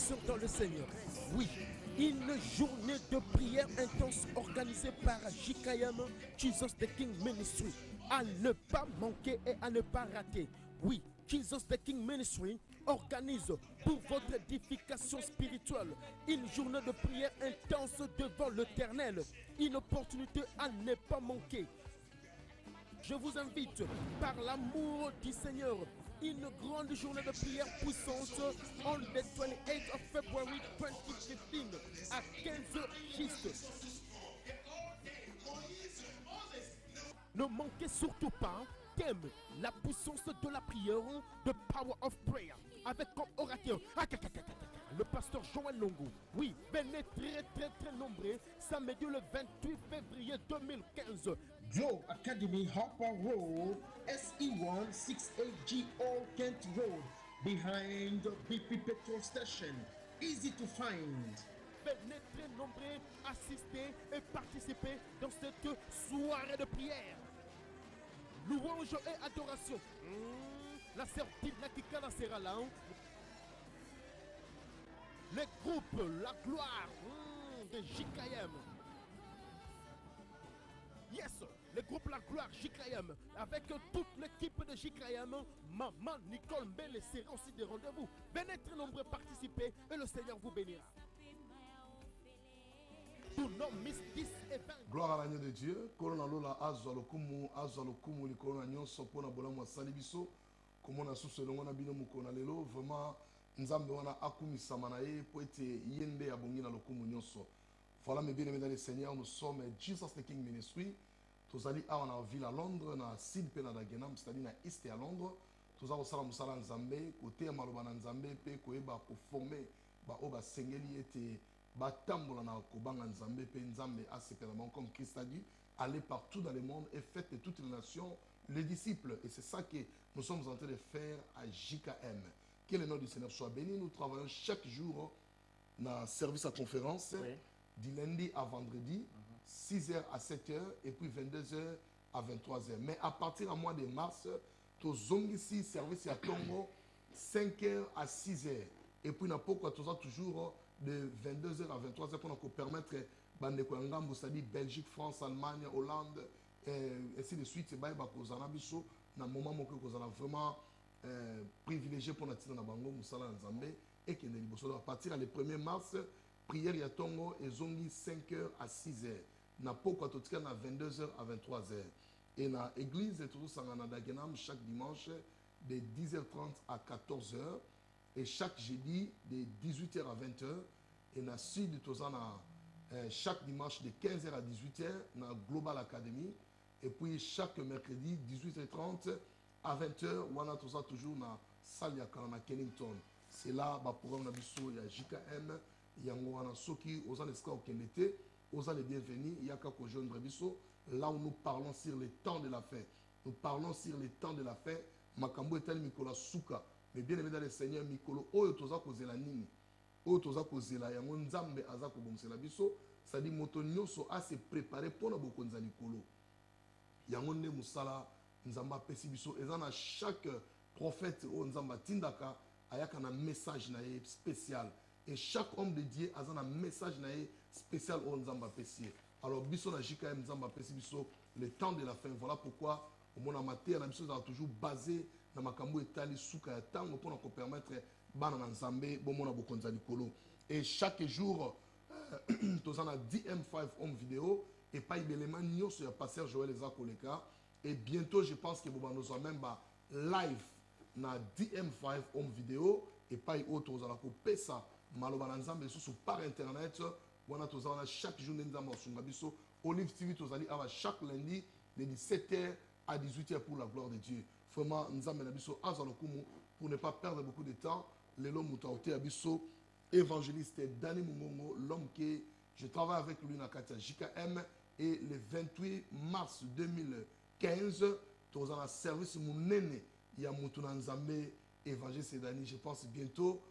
sœurs dans le Seigneur. Oui, une journée de prière intense organisée par JKM, Jesus the King Ministry. À ne pas manquer et à ne pas rater. Oui, Jesus the King Ministry organise pour votre édification spirituelle une journée de prière intense devant l'Éternel. Une opportunité à ne pas manquer. Je vous invite par l'amour du Seigneur une grande journée de prière puissante on the 28th of February 2015 à 15h juste. Ne manquez surtout pas thème la puissance de la prière, the power of prayer, avec comme orateur le pasteur Joël Longo. Oui, venez très nombreux samedi le 28 février 2015. Joe Academy, Harper Road, SE1 68GO Kent Road, behind BP Petrol Station. Easy to find. Venez très nombreux assister et participer dans cette soirée de prière. Louange et adoration. La sœur Tina Kikana sera là. Les groupes La Gloire de JKM. Yes, le groupe La Gloire JKM avec toute l'équipe de JKM. Maman Nicole Mbele sera aussi des rendez-vous. Venez très nombreux participer et le Seigneur vous bénira. Gloire à l'agneau de Dieu. Corona lola azalokumu likona nyonso pona bolamu salibiso. Comme on a sous ce long on a bino mukona lelo vraiment nzambe wana akumisa manaye po ete yende ya bongi na lokumu nyonso. Voilà mes bien-aimés dans le Seigneur, nous sommes Jesus the King Ministry. Tous allés à la ville à Londres, na Sid Pena Dagenam, c'est-à-dire na East à Londres. Tous allés au salam salam Nzambe, côté Maloba Nzambe, pe koeba pour former ba oba sengeli ete batambola na kobanga Nzambe pe Nzambe asepellement comme Christ a dit, allez partout dans le monde et faites toutes les nations les disciples. Et c'est ça que nous sommes en train de faire à JKM. Que le nom du Seigneur soit béni. Nous travaillons chaque jour dans service à conférence, oui, du lundi à vendredi, 6h à 7h et puis 22h à 23h. Mais à partir du mois de mars, nous avons ici service à Congo, 5h à 6h. Et puis, nous avons toujours de 22h à 23h pour nous permettre de Belgique, France, Allemagne, Hollande, et ainsi de suite. C'est un moment où nous avons vraiment privilégié pour nous tirer dans Bango, Moussala, Nzambe, et qui est à partir du 1er mars, prière ya Tongo et zongi 5h à 6h. Na poko atotika na 22h à 23h. Et na église toujours sangana dagenam chaque dimanche de 10h30 à 14h et chaque jeudi de 18h à 20h et na sud tozana chaque dimanche de 15h à 18h na Global Academy et puis chaque mercredi 18h30 à 20h wana toza toujours na salle ya na Kennington. C'est là ba programme na biso ya JKM. Yango wana soki oza l'esca okendete oza les bienvenus yaka ko joindre biso là où nous parlons sur les temps de la fin. Nous parlons sur les temps de la fin. Makambo etali mikolo suka mais bien aimé dans le Seigneur mikolo oyo toza kozela nini oyo toza kozela yango nzambe aza ko bomsela biso ça dit moto nyonso a se préparer pour na bokonza likolo yango nde musala nzamba pesi biso eza na chaque prophète o nzamba tindaka ayaka na message na spécial. Et chaque homme de Dieu a un message spécial au Nzamba Pessie. Alors, biso na JKM Nzamba Pessie biso le temps de la fin. Voilà pourquoi au monde amateur na biso toujours basé na makambo etali suka ya tango pour nous permettre bana na Nzambe bon mona bokonza likolo. Et chaque jour tous en a DM5 home vidéo et pas ibelema nyonso ya pasteur Joël Ezakoleka et bientôt je pense que bon nous même live na DM5 home vidéo et pas autre aux ala ko pesa maloba na nzambe sous par internet wana tozana chaque jour nzambe sunga biso Olive TV tozali ava chaque lundi de 17h à 18h pour la gloire de Dieu. Vraiment nzambe na biso azalokumu pour ne pas perdre beaucoup de temps lelo mutaote abiso évangéliste Dani Mungongo l'homme que je travaille avec lui na katia JKM et le 28 mars 2015 tozana service munene ya mutuna nzambe évangéliste Dani je pense bientôt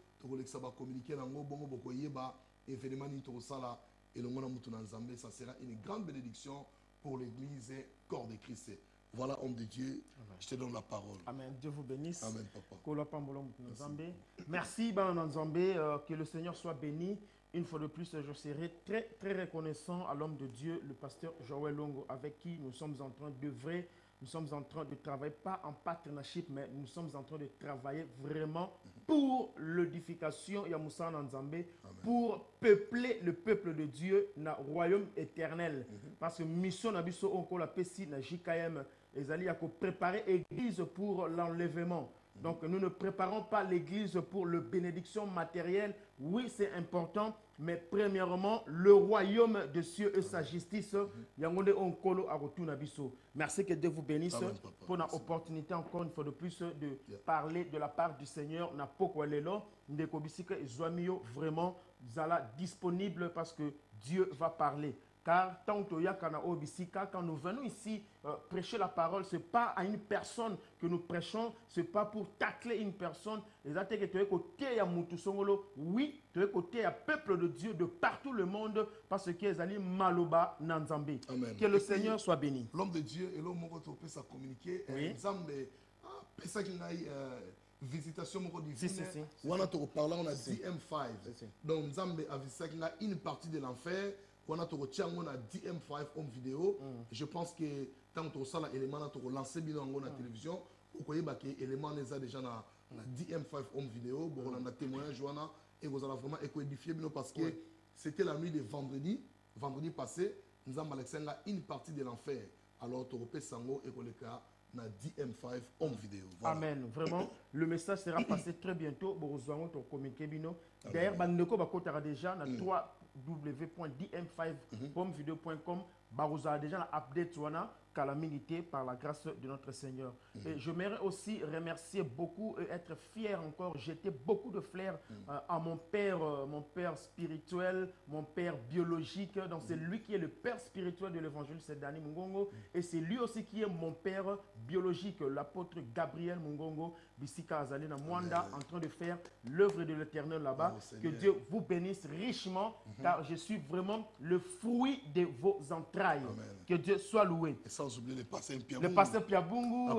ça va communiquer dans le bon événement et le monde ça sera une grande bénédiction pour l'église corps de Christ. Voilà, homme de Dieu, je te donne la parole. Amen. Dieu vous bénisse. Amen, papa. Merci, que le Seigneur soit béni. Une fois de plus, je serai très, très reconnaissant à l'homme de Dieu, le pasteur Joël Longo, avec qui nous sommes en train d'œuvrer. Nous sommes en train de travailler, pas en partnership, mais nous sommes en train de travailler vraiment pour l'édification Yamoussa Nzambé, pour peupler le peuple de Dieu dans le royaume éternel. Parce que mission Nabiso Onko la Pessi na JKM, Ezali a préparé l'église pour l'enlèvement. Donc nous ne préparons pas l'église pour la bénédiction matérielle. Oui, c'est important, mais premièrement, le royaume de cieux et sa justice. Merci, que Dieu vous bénisse pour l'opportunité encore une fois de plus de parler de la part du Seigneur. Vraiment, disponible parce que Dieu va parler. Car quand nous venons ici prêcher la parole, ce n'est pas à une personne que nous prêchons, ce n'est pas pour tacler une personne. Oui, tu es côté à peuple de Dieu de partout le monde parce que les alliés Maloba Nanzambé. Que le Seigneur soit béni. L'homme de Dieu et l'homme qui peut ça communiquer. Nzambé, ça qui visitation on a parlé, on a DM5. Donc Nzambé a visité une partie de l'enfer. On a DM5 en vidéo. Je pense que tant que ça l'élément a lancé bien la télévision, vous voyez que l'élément est déjà dans DM5 en vidéo. On a témoignage et vous allez vraiment édifier parce que c'était la nuit de vendredi passé. Nous avons une partie de l'enfer. Alors tu repères Sango et Koleka na DM5 en vidéo. Voilà. Amen. Vraiment, le message sera passé très bientôt. D'ailleurs, Bandeko Bakotara déjà na 3w.dm5homevideo.com. Barouza déjà la update calamité par la grâce de notre Seigneur. Et j'aimerais aussi remercier beaucoup et être fier encore, jeter beaucoup de fleurs à mon père spirituel, mon père biologique. Donc c'est lui qui est le père spirituel de l'évangile, c'est Dani Mungongo. Et c'est lui aussi qui est mon père biologique, l'apôtre Gabriel Mungongo, Bissika Azalina Mwanda, en train de faire l'œuvre de l'Éternel là-bas. Que Dieu vous bénisse richement, car je suis vraiment le fruit de vos entrailles. Que Dieu soit loué. Sans oublier le pasteur Piabungu,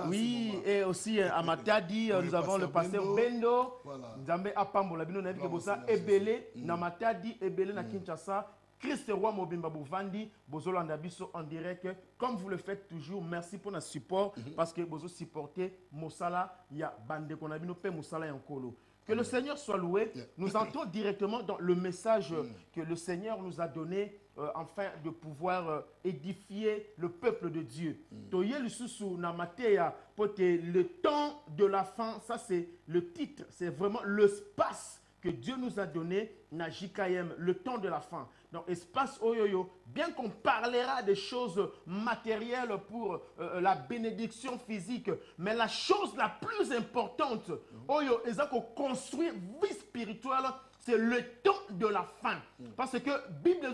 oui, et aussi à Matadi, nous avons le pasteur Bendo, Nzambe Apambola, Bino Nabi Kebosa, Ebele, na Matadi, Ebele na Kinshasa, Christ Roi Mobimba Bouvandi, Bozolanda Biso en direct, comme vous le faites toujours. Merci pour notre support, parce que vous supportez Mosala, il y a Bande Konabino, Pe Mosala et Nkolo. Que le Seigneur soit loué. Nous entrons directement dans le message que le Seigneur nous a donné afin de pouvoir édifier le peuple de Dieu. Le temps de la fin, ça c'est le titre, c'est vraiment l'espace que Dieu nous a donné, na JKM, le temps de la fin. Donc, espace Oyoyo, bien qu'on parlera des choses matérielles pour la bénédiction physique, mais la chose la plus importante, Oyo, c'est qu'on construit vie spirituelle, c'est le temps de la fin. Parce que Bible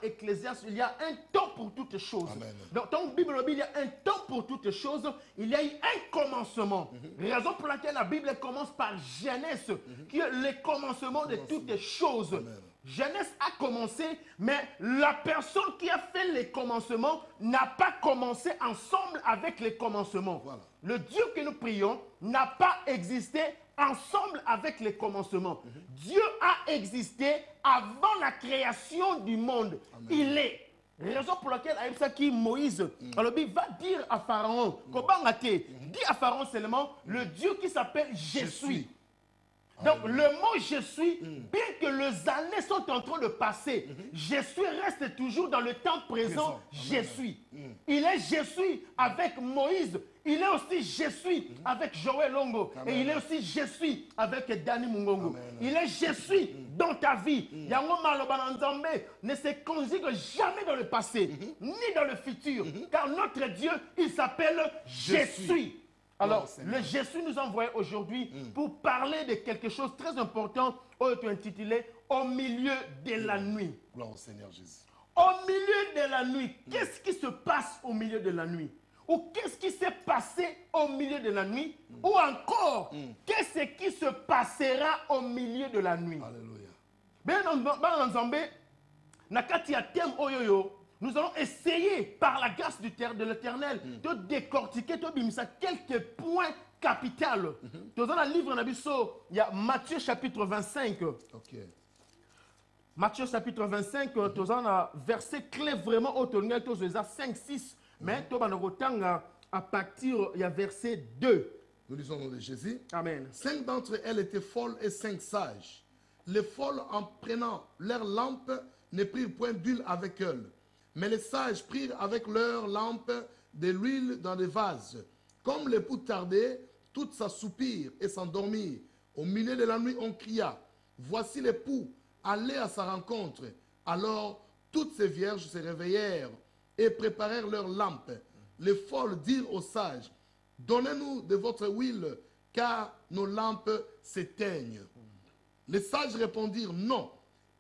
Ecclésiaste, il y a un temps pour toutes choses. Donc, dans la Bible, il y a un temps pour toutes choses. Il y a eu un commencement. Raison pour laquelle la Bible commence par Genèse, qui est le commencement de toutes choses. Genèse a commencé, mais la personne qui a fait les commencements n'a pas commencé ensemble avec les commencements. Le Dieu que nous prions n'a pas existé ensemble avec les commencements. Dieu a existé avant la création du monde. Il est. Raison pour laquelle Moïse alors, il va dire à Pharaon, dit à Pharaon seulement le Dieu qui s'appelle Je suis. Donc le mot je suis, bien que les années sont en train de passer, je suis reste toujours dans le temps présent, je suis. Il est je suis avec Moïse, il est aussi je suis avec Joël Longo, et il est aussi je suis avec Dani Mungongo. Il est je suis dans ta vie. Yango Maloba Nzambe ne se conjugue jamais dans le passé, ni dans le futur, car notre Dieu, il s'appelle je suis. Alors, le Jésus nous a envoyé aujourd'hui pour parler de quelque chose de très important, intitulé « Au milieu de la nuit ». Gloire au Seigneur Jésus. Au milieu de la nuit, qu'est-ce qui se passe au milieu de la nuit? Ou qu'est-ce qui s'est passé au milieu de la nuit? Ou encore, qu'est-ce qui se passera au milieu de la nuit? Alléluia. Bien, dans Zambé, nakati ya thème oyoyo, nous allons essayer par la grâce de l'Éternel de décortiquer quelques points capitaux. Dans le livre Nabiso, il y a Matthieu chapitre 25. Ok. Matthieu chapitre 25, verset clé vraiment au 5-6. Mais à partir, il y a verset 2. Nous lisons au nom de Jésus. Amen. 5 d'entre elles étaient folles et 5 sages. Les folles, en prenant leurs lampes, ne prirent point d'huile avec elles. Mais les sages prirent avec leurs lampes de l'huile dans des vases. Comme l'époux tardait, toutes s'assoupirent et s'endormirent. Au milieu de la nuit, on cria, « Voici l'époux, allez à sa rencontre. » Alors, toutes ces vierges se réveillèrent et préparèrent leurs lampes. Les folles dirent aux sages, « Donnez-nous de votre huile, car nos lampes s'éteignent. » Les sages répondirent, « Non,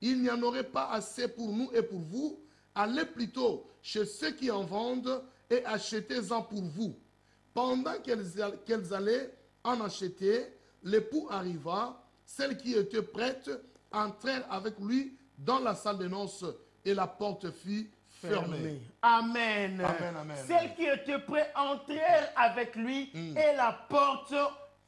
il n'y en aurait pas assez pour nous et pour vous. Allez plutôt chez ceux qui en vendent et achetez-en pour vous. » Pendant qu'elles allaient en acheter, l'époux arriva. Celles qui étaient prêtes entrèrent avec lui dans la salle de noces et la porte fut fermée. Amen. Amen, amen. Celles qui étaient prêtes entrèrent avec lui et la porte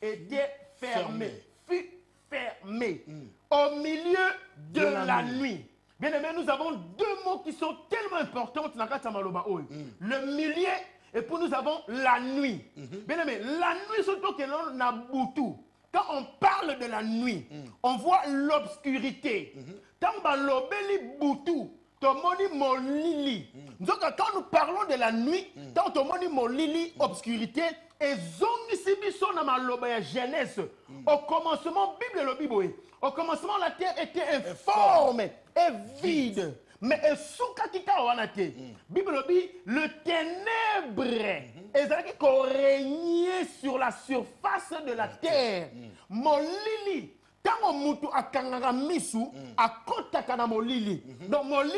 était fermée. Fut fermée. Au milieu de la nuit. Bien aimé, nous avons deux mots qui sont tellement importants dans le milieu et puis nous avons la nuit. Bien aimé, la nuit surtout que l'on a boutou. Quand on parle de la nuit, on voit l'obscurité. Quand nous parlons de la nuit, quand on dit molili, obscurité, et Genèse. Au commencement, Bible le Bible, au commencement, la terre était informe et vide. Mais Bible dit, le ténèbre est qu'on régnait sur la surface de la terre. Molili. Tant mutu akanganga misu akota kana molili. Donc molili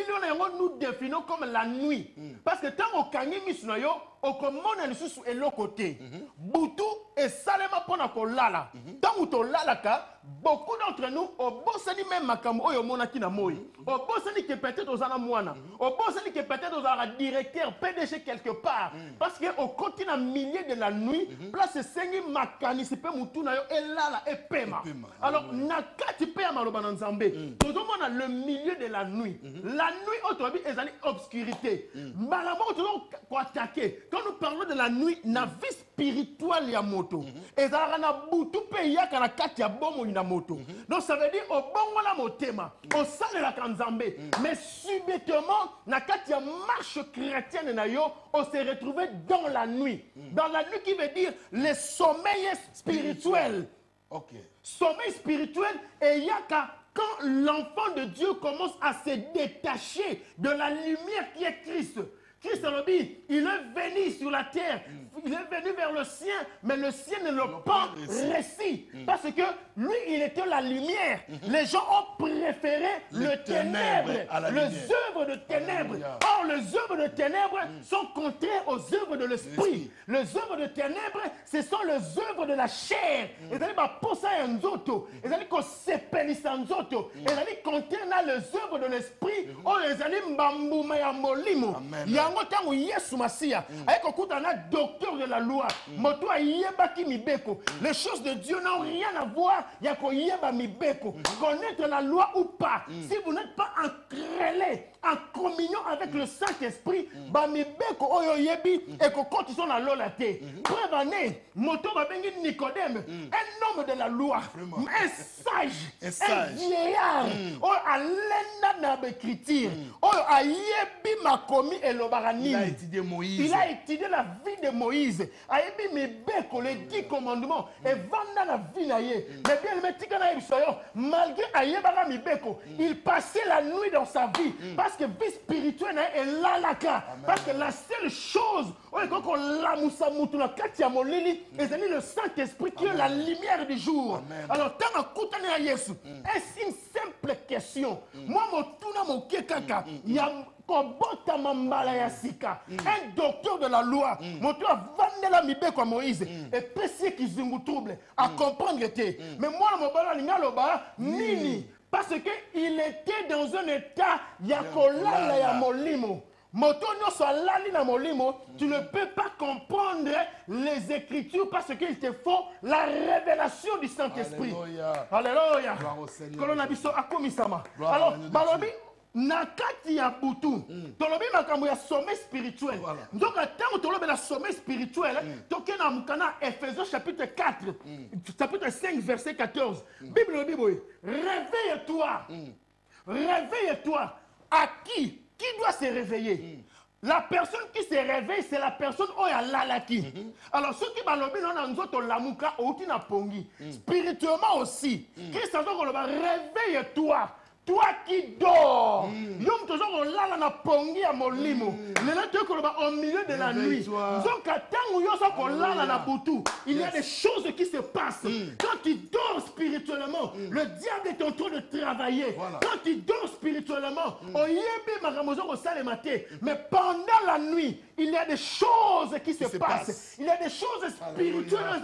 nous définissons comme la nuit. Parce que tant on kangi misu na yo, on commande lisusu et l'autre côté. Butu et salema pona ko lala. Tant muto lala ka, beaucoup d'entre nous au bosani même makambo oyo monaki na moi. Au bosani que peut-être aux ana moana. Au bosani que peut-être aux ana directeur PDG quelque part. Parce que au continent milieu de la nuit, place sengi makani sipe mutu na yo et lala et pema. Alors nakati pe maloba na nzambe. Tout le milieu de la nuit. La nuit autobi ezali obscurité. Malamo tout ko attaquer. Quand nous parlons de la nuit, na vie spirituelle ya moto. Ezala na butu pe yaka na kati ya bomo ina moto. Donc ça veut dire au bongo la motema, au sale la kanzambe. Mais subitement na kati ya marche chrétienne na yo, on s'est retrouvé dans la nuit. Dans la nuit qui veut dire le sommeil spirituel. Ok. Sommeil spirituel et yaka quand l'enfant de Dieu commence à se détacher de la lumière qui est Christ. Christ il est venu sur la terre, il est venu vers le sien, mais le sien ne l'a pas reçu. Parce que lui, il était la lumière. Les gens ont préféré le ténèbre, les œuvres de ténèbres. Or, les œuvres de ténèbres sont contraires aux œuvres de l'esprit. Les œuvres de ténèbres, ce sont les œuvres de la chair. Et ça dit, pour ça, il y a qu'on s'épellisse en zoto. Et ça dit, contient les œuvres de l'esprit. Oh, les amis, mbambouma ya molimo. Tango Yesu Masia, avec un docteur de la loi, moto a yebaki mibeko. Les choses de Dieu n'ont rien à voir, il y a ko yeba mibeko. Connaître la loi ou pas, si vous n'êtes pas encrélé, en communion avec le Saint-Esprit, ba mibeko oyo yebi et ko continue na lolate. Preuve année, moto ba bengi Nicodème, un homme de la loi, un sage, un vieillard, oyo alenda na l'écriture, oyo a yebi makomi et l'obara. Il a étudié Moïse. Il a étudié la vie de Moïse. Il a mis les 10 commandements. Et vanda la vie naïe. Mais bien, malgré Ayebara Mibeko, il passait la nuit dans sa vie. Parce que vie spirituelle est là, là, parce que la seule chose, c'est le Saint-Esprit qui est la lumière du jour. Alors, tant que Yesu, est-ce une simple question? Moi, mon kekaka, il y a un docteur de la loi, la mibeko à Moïse, et péché qui zungu trouble, à comprendre était. Mais moi, mon nini, parce qu'il était dans un état, yakolala ya molimo. Motonio soit lali na molimo, tu ne peux pas comprendre les Écritures parce qu'il te faut la révélation du Saint-Esprit. Alléluia. Colonabiso akomisama. Alors, balobi nakati ya butu. Tolobi makambo ya sommet spirituel. Donc tant tolobi la sommet spirituel, toke na mukana Ephésiens chapitre 4, chapitre 5 verset 14. Bible Bible, réveille-toi. Réveille-toi. À qui? Qui doit se réveiller? La personne qui se réveille, c'est la personne qui a lalaki. Alors, ceux qui balobi non nzoto lamuka outi na pongi. Spirituellement aussi. Christ a dit réveille-toi. Toi qui dors, yom toujours lala na pongi ya molimo. Le tu au milieu de la nuit. Donc tant yo lala na butu, il y a des choses qui se passent. Quand tu dors spirituellement, le diable est en train de travailler. Quand tu dors spirituellement, mais pendant la nuit, il y a des choses qui se passent. Il y a des choses spirituelles.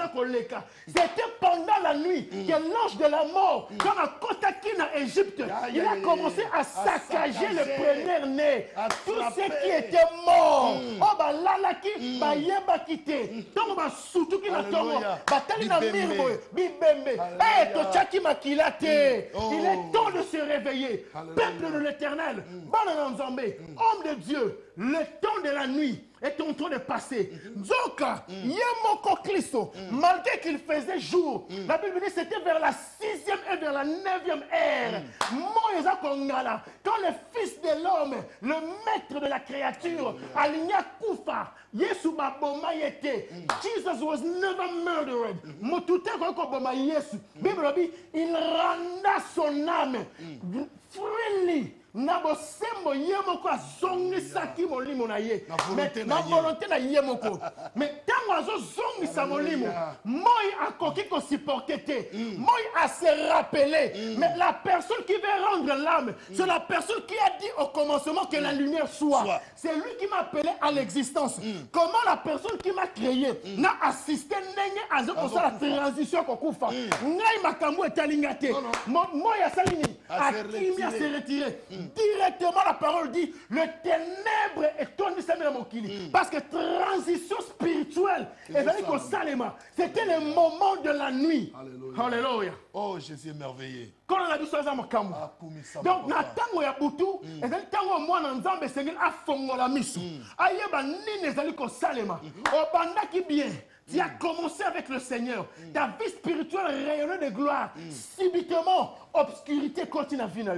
C'était pendant la nuit que l'ange de la mort, quand a contacté en Égypte, il a commencé à saccager le premier-né. Tout ce qui était mort. Oh, bah lalaki, bah yeba kite. Donc, bah surtout qui n'a tomo. Bah tali na mirbo, bibembe. Eh, tochaki makilate. Il est temps de se réveiller. Peuple de l'Éternel, Bananzambé, homme de Dieu, le temps de la nuit est en train de passer. Donc, Yemoko Christo, malgré qu'il faisait jour, la Bible dit que c'était vers la 6e et vers la 9e ère. Moïse Kongala, quand le Fils de l'homme, le maître de la créature, Aligna Koufa, Yesu Baboma Yete, Jesus was never murdered. Motute Koboma Yesu. Bible dit, il renda son âme freely. Nabo sembo yemoko azongi saki molimo na ye. Mais na volonté na yemoko. Mais tango azo zongi sa molimo, moi a koki ko supporter te. Moi a se rappeler. Mais la personne qui veut rendre l'âme, c'est la personne qui a dit au commencement que la lumière soit. C'est lui qui m'a appelé à l'existence. Comment la personne qui m'a créé n'a assisté nenge azo ko la transition ko kufa. Ngai makambo etalingate. Moi ya salini a kimi a se retirer. Directement la parole dit le ténèbre est tombé dans mon kili. Parce que transition spirituelle c'était le moment de la nuit. Alléluia. Oh Jésus est merveilleux. Quand on a dit ça donc natango ya butu ezali tango mwana nzambe sengeli afongola miso ayeba nini ezali kosalema obandaki bien. Tu as commencé avec le Seigneur. Ta vie spirituelle rayonnait de gloire. Subitement, obscurité continue à venir.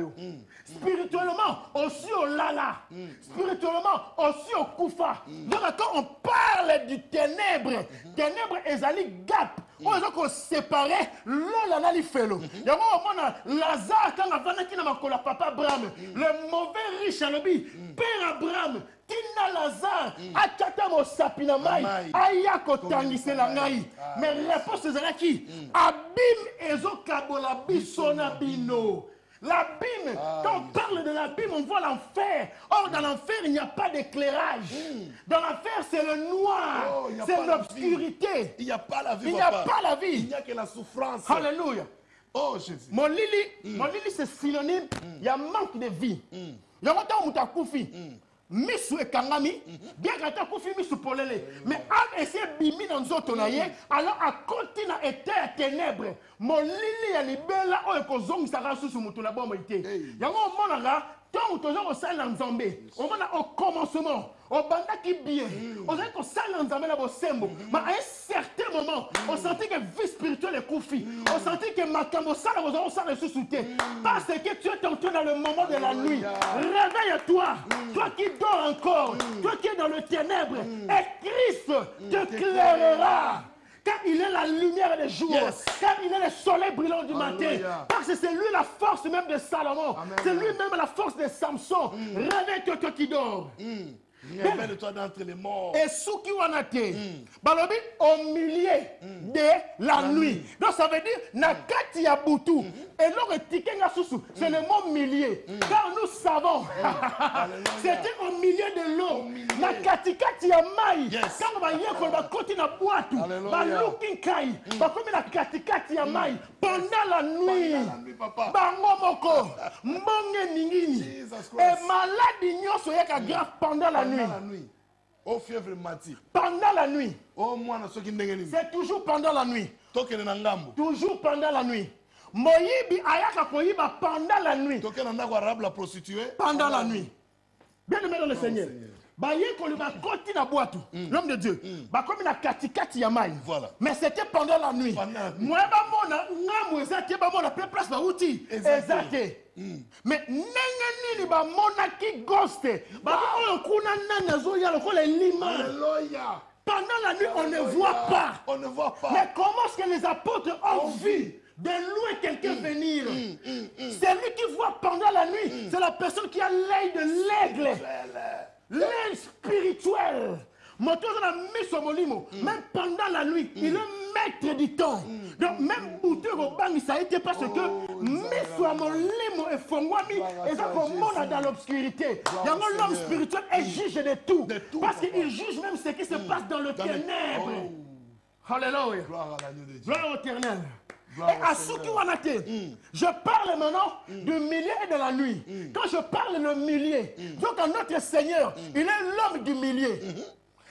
Spirituellement, aussi au lala. Spirituellement, aussi au koufa. Donc quand on parle du ténèbre, ténèbre ezali gap. On est séparé, l'on a li felo. Il y a un Lazare quand on a qui n'a pas papa Abraham. Le mauvais riche à l'obi, père Abraham. Tina Lazare, achata mo sapina mai, aya kotangise la ngai. Mais réponse est qui? Abîme ezo kabola bisona bino. L'abîme, quand on parle de l'abîme, on voit l'enfer. Or, dans l'enfer, il n'y a pas d'éclairage. Dans l'enfer, c'est le noir, c'est l'obscurité. Il n'y a pas la vie. Il n'y a pas la vie. Il n'y a que la souffrance. Alléluia. Oh Jésus. Mon lili, c'est synonyme. Il y a manque de vie. Il y a longtemps où tu as koufi. Misu et Kangami, bien que tu koufi misu polele. Mais à essayer bimi dans zoto na ye, alors à continuer à être à ténèbres. Mon lili ya libela o ekozong sara susu mutu na bomba ite. Yango monanga tant toujours au sein d'Anzambé. On va au commencement. Au banda qui bien. On sait qu'au sein d'Anzambé là au sembo. Mais à un certain moment, on sentit que vie spirituelle est koufi. On sentit que makambo ça là on s'en ressuscité. Parce que tu es entré dans le moment de la nuit. Réveille-toi. Toi qui dors encore. Toi qui es dans le ténèbre. Et Christ t'éclairera. Car il est la lumière des jours, car il est le soleil brillant du matin, parce que c'est lui la force même de Salomon, c'est lui-même la force de Samson. Réveille-toi, toi qui dors. Révèle-toi d'entre les morts. Et sous qui on a été, balobi au milieu de la nuit. Donc ça veut dire nakati ya butu. Et l'autre tikenga susu, c'est le mot milieu. Car nous savons, c'était au milieu de l'eau. Nakati kati ya mai. Quand on va y aller, va continuer à boire tout. Va looking kai. Va comme nakati kati ya mai. Pendant la nuit. Bango moko. Mbonge ningini. Et maladie nyoso yaka grave pendant la nuit. nuit. Au fièvre mati. Pendant la nuit. Au moins, C'est toujours pendant la nuit. Toujours pendant la nuit. Moyibi ayaka koyiba pendant la nuit. La prostituée. Pendant la nuit. Bien aimé dans le Seigneur. Baye koliba koti na boatu. L'homme de Dieu. Ba comme na katikati ya mai. Voilà. Mais c'était pendant la nuit. Moi ba mona ngamu ezate ba mona place ba uti. Ezate. Mais nenga nini ba mona ki ghoste. Ba ko kuna nana zo ya lokola lima. Alléluia. Pendant la nuit, on ne voit pas. On ne voit pas. Mais comment est-ce que les apôtres ont vu de loin quelqu'un venir? C'est lui qui voit pendant la nuit. C'est la personne qui a l'œil de l'aigle. L'œil spirituel. Même pendant la nuit, il est maître du temps. Donc même ça a été parce que et ça comme dans l'obscurité. L'homme spirituel est juge de tout. Parce qu'il juge même ce qui se passe dans le ténèbre. Alléluia. Gloire au éternel. Et à Souki Wanate, je parle maintenant du milieu et de la nuit. Quand je parle le milieu, donc notre Seigneur, il est l'homme du milieu.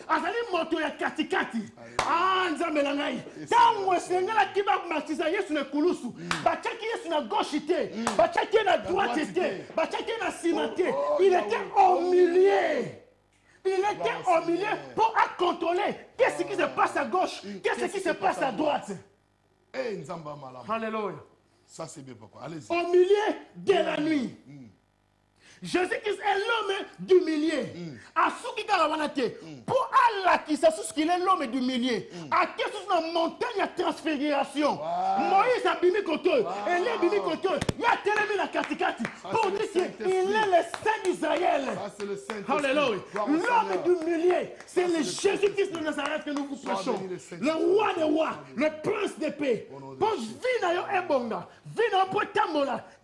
Azali moto ya katikati. Ah, nzambe na ngai. Tango sengala kiba baptiza Yesu na kulusu. Bachaki Yesu na gauche te, bachaki na droite te, bachaki na sima te. Il était au milieu. Il était au milieu pour contrôler qu'est-ce qui se passe à gauche, qu'est-ce qui se passe à droite. Eh, nzamba malam. Alléluia. Ça c'est bien papa. Allez-y. Au milieu de la nuit. Jésus-Christ est l'homme du milieu. Pour Allah qui s'associe qu'il est l'homme du milieu. À quelle chose la montagne à transfiguration. Moïse a bimi koto. Et les bimi koto. Il a télébé la katikati. Pour dire qu'il est le Saint d'Israël. Alléluia. L'homme du milieu. C'est le Jésus-Christ de Nazareth que nous vous prêchons. Le roi des rois. Le prince de paix. Pour vivre un bonga.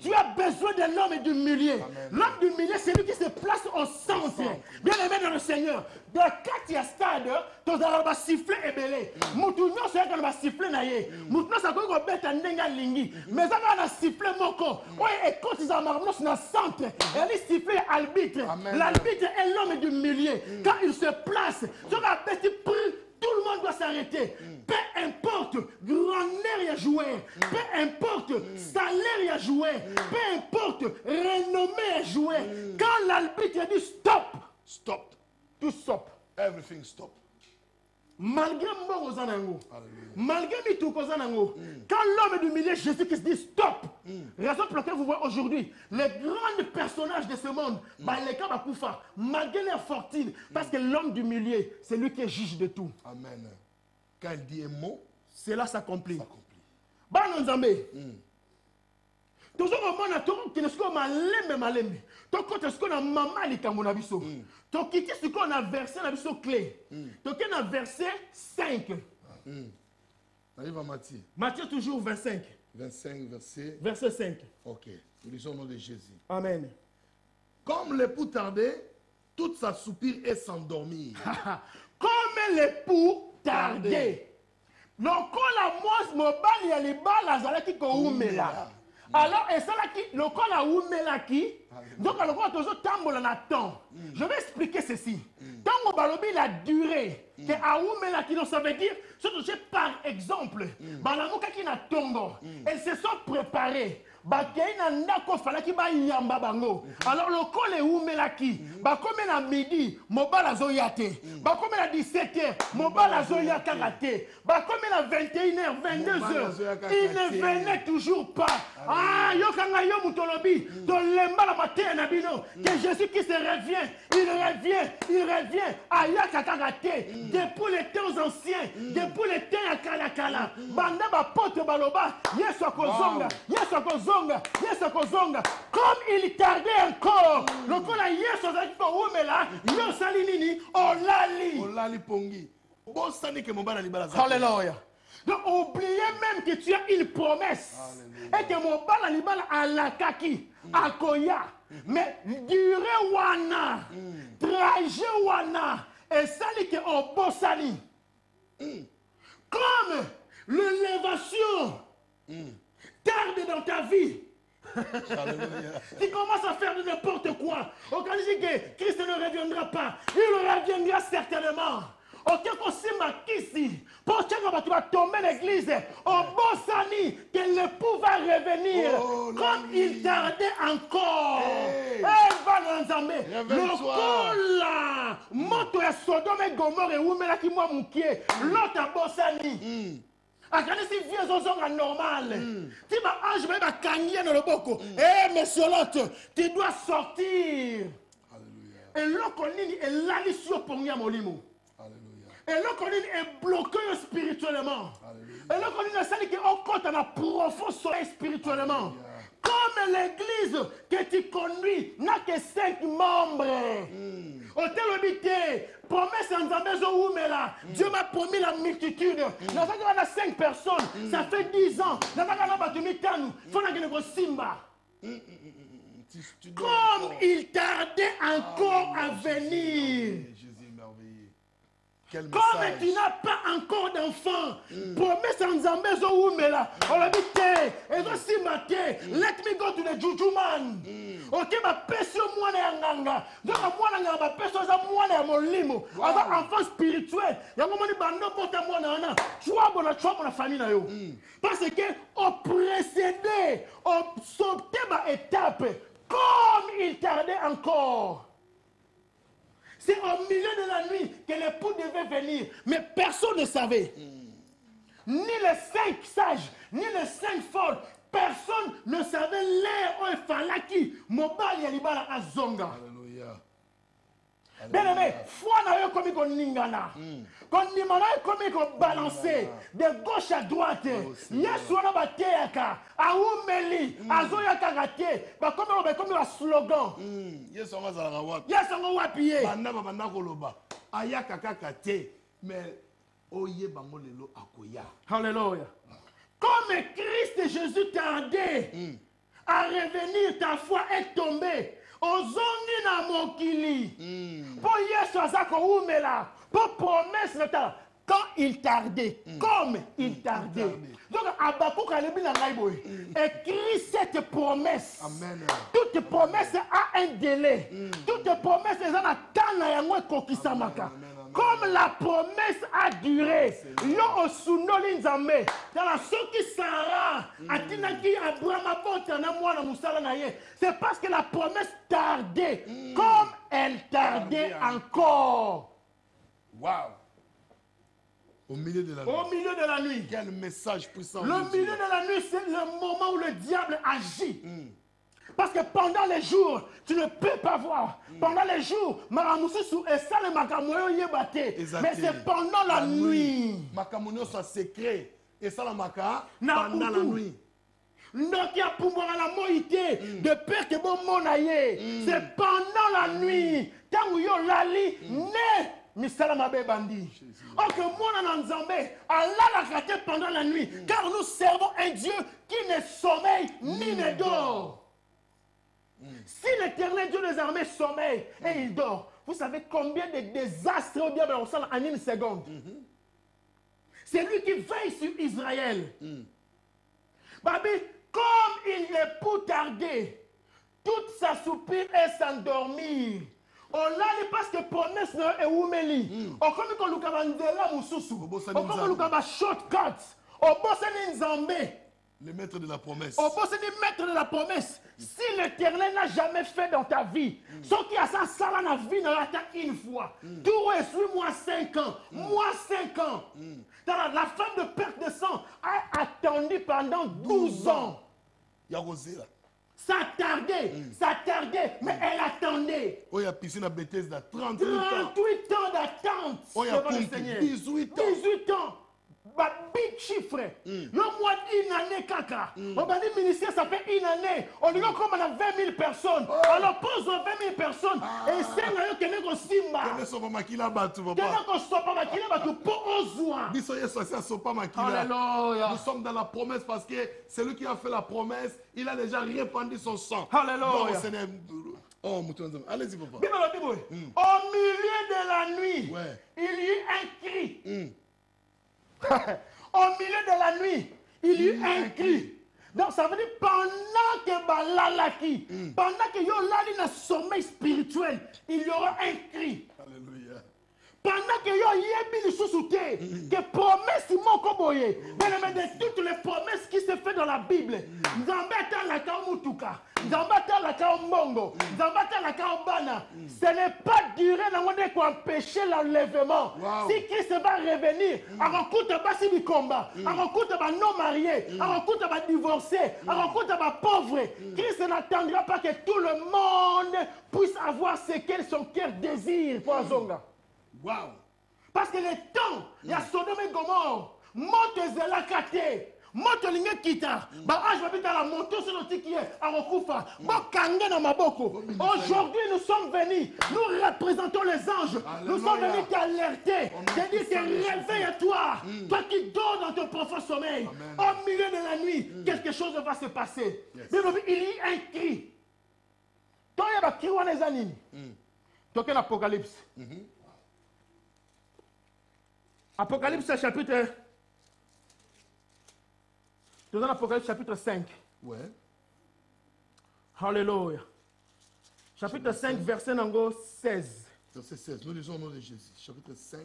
Tu as besoin de l'homme du milieu. L'homme du milieu, c'est lui qui se place au centre. Bien aimé dans le Seigneur. De Katia Stade, tu as sifflé et belé. Moutounion, c'est un sifflé naïe. Moutounion, c'est un bête à Nenga Lingi. Mais ça va siffler Moko. Oui, et quand ils ont marre, c'est dans le centre. Elle est sifflé arbitre. L'arbitre est l'homme du milieu. Quand il se place, sur la bête pris. Tout le monde doit s'arrêter. Peu importe grandeur y a joué, peu importe salaire y a joué, peu importe renommée y a joué. Quand l'arbitre dit stop, Stop. tout stop. Everything stop. Malgré mon zanango, malgré Mitouko zanango, quand l'homme du milieu Jésus-Christ dit stop, raison pour laquelle vous voyez aujourd'hui les grands personnages de ce monde, les cas Bakoufa, malgré leur fortune, parce que l'homme du milieu, c'est lui qui est juge de tout. Amen. Quand il dit un mot, cela s'accomplit. ça Banonzambe. Toujours au moment où tu es malembe. Tu es ce qu'on a maman likambo na biso. Tu quittes ce qu'on a versé na biso clé. Tu as versé 5. Arrive à Matthieu. Matthieu toujours 25. 25 Verset 5. Ok. Nous lisons au nom de Jésus. Amen. Comme l'époux tardait, toute sa soupir et s'endormir. Comme l'époux tardait. Donc quand la moise mobile ya libala azalaki ko umela. Alors, et ça là qui, le corps a oumela qui, donc le corps a toujours tambola na temps. Je vais expliquer ceci. Tant que balobi la durée, que a oumela qui, ça veut dire, ce par exemple, balamuka qui na tongo, elles se sont préparées. Bakeina ndako falaki ba yamba bango. Alors le corps est oumelaki. Ba comme na midi, mobala zoyate. Ba comme na 17h, mobala zoyaka raté. Ba comme na 21h, 22h, il ne venait toujours pas. Ah, yo kanga yo mutolobi, to lemba la matin na bino, que Jésus qui se revient, il revient. Ayaka raté. Depuis les temps anciens, depuis les temps à Kalakala, banda ba pote baloba, yeso kozonga, yeso kozonga. Comme il tardait encore, le coup là, yes, on a dit pour où mais là, yo salinini, olali pongi. Bon, ça n'est que mon bal Alléluia. Donc, oubliez même que tu as une promesse. Alléluia. Et que mon bal à la kaki, à Koya. Mais durée wana, trajet wana, et sali que au beau sali. Comme l'élévation. Tarde dans ta vie. Alléluia. Tu commences à faire de n'importe quoi. Quand tu dis que Christ ne reviendra pas, il reviendra certainement. Ok, qu'on s'y ici. Pour que tu vas tomber l'église, au bon sani, que l'époux va revenir. Oh, comme il tardait encore. Hey. Le cola, moto ya Sodome et Gomorrhe et Oumela qui m'a mouqué. L'autre à bon sani. Akanisi vie zozonga normal. Tu vas ange mais va kangia dans le boko. Eh monsieur l'autre, tu dois sortir. Alléluia. Et l'okonini est l'alisio pour moi molimo. Alléluia. Et l'okonini est bloqué spirituellement. Alléluia. Et l'okonini est celle qui est au compte dans profond sommeil spirituellement. Alléluia. Comme l'église que tu conduis n'a que 5 membres. Hôtel habité, promesse en Zambezo Oumela. Dieu m'a promis la multitude. Nous avons 5 personnes. Ça fait 10 ans. Nous avons Simba. Comme il tardait encore à venir. Jésus est merveilleux. Quel Comme message. tu n'as pas encore d'enfant, promesse en Zambezo Oumela. On l'a dit, et aussi maté, let me go to the Juju man. Ok, ma pesio moi na nganga. Donc moi na nganga, ma pesio za moi na molimo. Ava enfant spirituel. Yango moni bando pota moi na na. Chwa bona famille na yo. Parce que au précédé, au sauté ma étape, comme il tardait encore. C'est au milieu de la nuit que l'époux devait venir. Mais personne ne savait. Ni les 5 sages, ni les 5 folles. Personne ne savait l'heure où il fallait qui. Mobile Yalibala à Zonga. Alléluia. Bien aimé, foi n'a eu comme qu'on ningana. Quand nimana comme qu'on balançait de gauche à droite. Yesu na bateaka, a umeli, a zoyaka gate. Ba comme un slogan. Yesu on va zala wapi. Yesu on va pied. Banda banda koloba. Ayaka kaka te. Mais oye bango lelo akoya. Alléluia. Comme Christ et Jésus tardait à revenir, ta foi est tombée. Ozongi na mokili. Pour Yesu azako umela. Pour promesse nota. Quand il tardait, comme il tardait. Donc Abakouk a lebi na ngaiboy. Écrit cette promesse. Amen. Toute promesse a un délai. Toute promesse est en attente na yango kokisamaka. Comme la promesse a duré, yo osunoli nzambe. Dans la soki Sarah, atinaki Abraham abota na mwana musala na ye. C'est parce que la promesse tardait, comme elle tardait encore. Wow. Au milieu de la nuit. Au milieu de la nuit. Quel message puissant. Le milieu de la nuit, c'est le moment où le diable agit. Parce que pendant les jours, tu ne peux pas voir. Pendant les jours, Maramousou et ça le Makamoyo yebate. Mais c'est pendant la nuit. Makamoyo soit secret. Et ça la maka pendant la nuit. Donc il y a pour moi la moïté de peur que bon monaye. C'est pendant la nuit. Tant où yo lali né. Misala mabe bandi. Ok, moi en Nzambé, Allah l'a gâté pendant la nuit. Car nous servons un Dieu qui ne sommeille ni ne dort. Si l'Éternel Dieu des armées sommeille et il dort, vous savez combien de désastres au diable en une seconde. C'est lui qui veille sur Israël. Babi, comme il n'est pour tarder, toute sa soupir est s'endormir. On l'a parce que promesse est oumeli. On comme qu'on nous cavandela mususu. On comme qu'on nous cavandela shortcut. On bosse Nzambé. Le maître de la promesse. On bosse le maître de la promesse. Si l'Éternel n'a jamais fait dans ta vie, ce qui a ça, ça dans la vie, n'a pas une fois. Tout est sur moi 5 ans. Moi 5 ans. La femme de perte de sang a attendu pendant 12 ans. Ça tardait, mais elle attendait. Oh, il y a piscine à Bethesda, 38 ans d'attente. Oh, il y a 18 ans. 18 ans. Bah, big chiffre. Le mois d'une année, caca. On va dire ministère, ça fait une année. On dit comme on a 20 000 personnes. Alors, pose 20 000 personnes. Et c'est là que nous sommes. Alléluia. Nous sommes dans la promesse parce que celui qui a fait la promesse, il a déjà répandu son sang. Alléluia. Oh, allez-y, papa. Au milieu de la nuit, il y eut un cri. Au milieu de la nuit, il y eut un cri. Donc ça veut dire pendant que balalaki, pendant que yo lali na sommeil spirituel, il y aura un cri. Alléluia. Pendant que yo yebi li susute, que promesse moko boye, mais de toutes les promesses qui se fait dans la Bible, Nzambe ata la ka mutuka, Nzambe ata la ka mbongo, Nzambe ata la ka bana, ce n'est pas duré dans monde pour empêcher l'enlèvement. Wow. Si Christ va revenir, arakuta basi bi combat, arakuta ba non marié, arakuta ba divorcé, arakuta ba pauvre, Christ n'attendra pas que tout le monde puisse avoir ce que son cœur désire pour Azonga. Wow. Parce que le temps, il y a Sodome et Gomorre, monte zelakate, monte linge kita, ba ange va bita la moto sur le qui est à Rokufa, ba kanga na maboko. Aujourd'hui, nous sommes venus, nous représentons les anges, nous sommes venus t'alerter, te dire que réveille-toi, toi qui dors dans ton profond sommeil, au milieu de la nuit, quelque chose va se passer. Mais il y a un cri. Toi, il y a un cri, on est anime. Toi, il y a l'Apocalypse. Apocalypse chapitre. Nous avons Apocalypse chapitre 5. Ouais. Alléluia. Chapitre 5, verset 16. Verset 16. Nous lisons au nom de Jésus. Chapitre 5.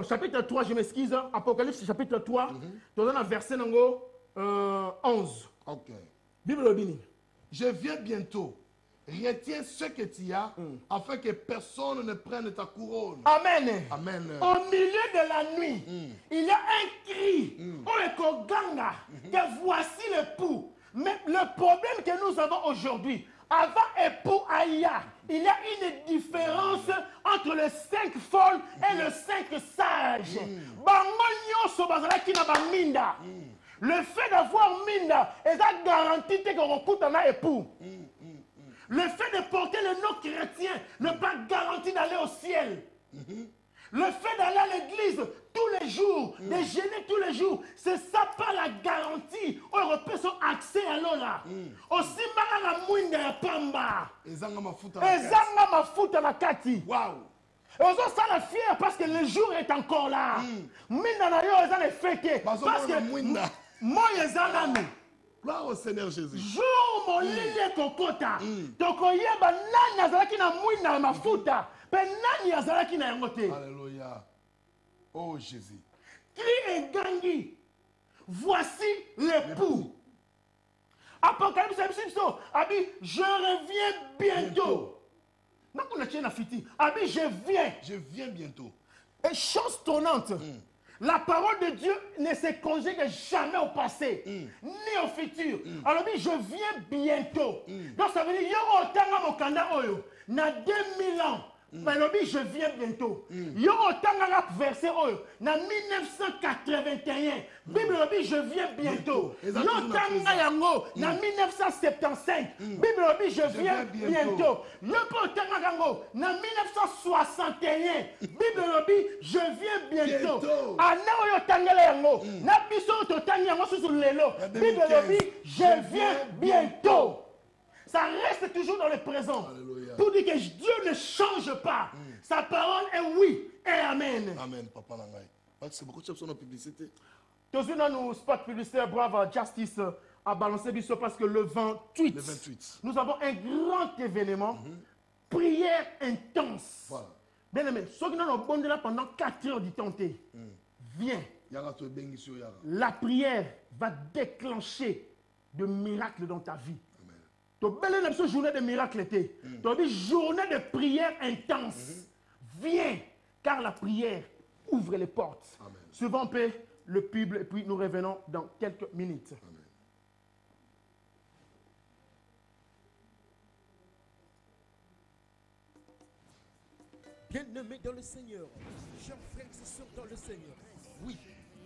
Chapitre 3, je m'excuse. Apocalypse chapitre 3. Nous avons verset 11. Ok. Bible Bini. Je viens bientôt. Retiens ce que tu as, afin que personne ne prenne ta couronne. Amen. Amen. Au milieu de la nuit, il y a un cri. Ganga, que voici l'époux. Mais le problème que nous avons aujourd'hui, avant époux Aya, il y a une différence entre les 5 folles et les 5 sages. Le fait d'avoir Minda est la garantie qu'on recrute un époux. Le fait de porter le nom chrétien n'est pas garanti d'aller au ciel. Le fait d'aller à l'église tous les jours, de jeûner tous les jours, c'est ça pas la garantie. On reprend son accès à l'ola. Aussi, la mouinda ya pamba. Ezanga mafuta na kati. Wow. Et on ça la fière parce que le jour est encore là. Minda na yo ezanga fêté. Parce que moi ezanga nous. Gloire au Seigneur Jésus. Jour mon lilie kokota. Tokoyeba nani azalaki na mwina mafuta. Pe nani azalaki na yango te. Alléluia. Oh Jésus. Cri et gangi. Voici l'époux. Apocalypse Abi, je reviens bientôt. Abi, je viens. Je viens bientôt. Et chose tonnante. La parole de Dieu ne se conjugue jamais au passé, ni au futur. Alors, je viens bientôt. Donc, ça veut dire, na 2000 ans. Mais je viens bientôt. Yo otanga verset na 1981. Bible je viens bientôt. Yo tanga yango na 1975. Bible je viens bientôt. Yo otanga yango na 1961. Bible je viens bientôt. Ana yo tanga yango na biso to tanga yango sur lelo. Bible je viens bientôt. Ça reste toujours dans le présent. Alléluia. Pour dire que Dieu ne change pas. Sa parole est oui et amen. Amen, papa Nangai. C'est beaucoup de choses sur nos publicités. Tous nous spot publicitaire Brave Justice a balancé biso parce que le 28, nous avons un grand événement. Prière intense. Voilà. Bien aimé, ceux qui nous ont bondé là pendant 4 heures du temps, viens. La prière va déclencher de miracles dans ta vie. Tu as une journée de miracles. Tu as une journée de prière intense. Viens, car la prière ouvre les portes. Suivons un peu le pub et puis nous revenons dans quelques minutes. Amen. Bien-aimés dans le Seigneur, chers frères et sœurs dans le Seigneur, oui,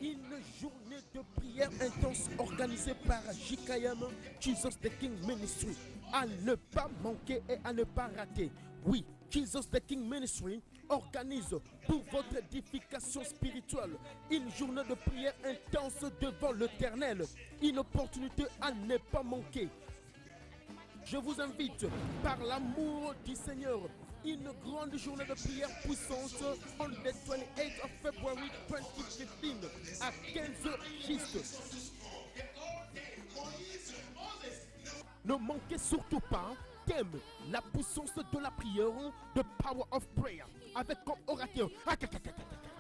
une journée de prière intense organisée par JKM, Jesus the King Ministry, à ne pas manquer et à ne pas rater. Oui, Jesus the King Ministry organise pour votre édification spirituelle une journée de prière intense devant l'Éternel, une opportunité à ne pas manquer. Je vous invite par l'amour du Seigneur une grande journée de prière puissante on the 28th of February 2015 à 15h juste. Ne manquez surtout pas thème la puissance de la prière, the power of prayer, avec comme orateur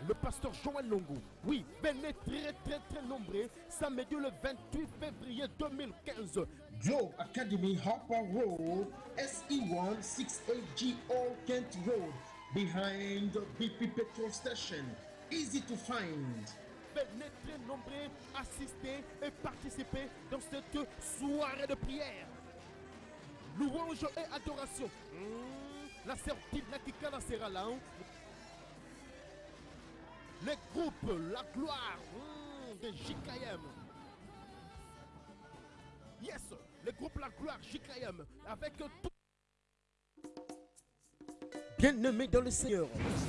le pasteur Joël Longo. Oui, venez très nombreux samedi le 28 février 2015. Globe Academy, Harper Road, SE1 68G Old Kent Road, behind the BP petrol station. Easy to find. Venez très nombreux assister et participer dans cette soirée de prière. Louange et adoration. La sœur Tidna Kikana sera là. Les groupes La Gloire de JKM. Yes, le groupe La Gloire JKM avec tout. Bien-aimés dans le Seigneur,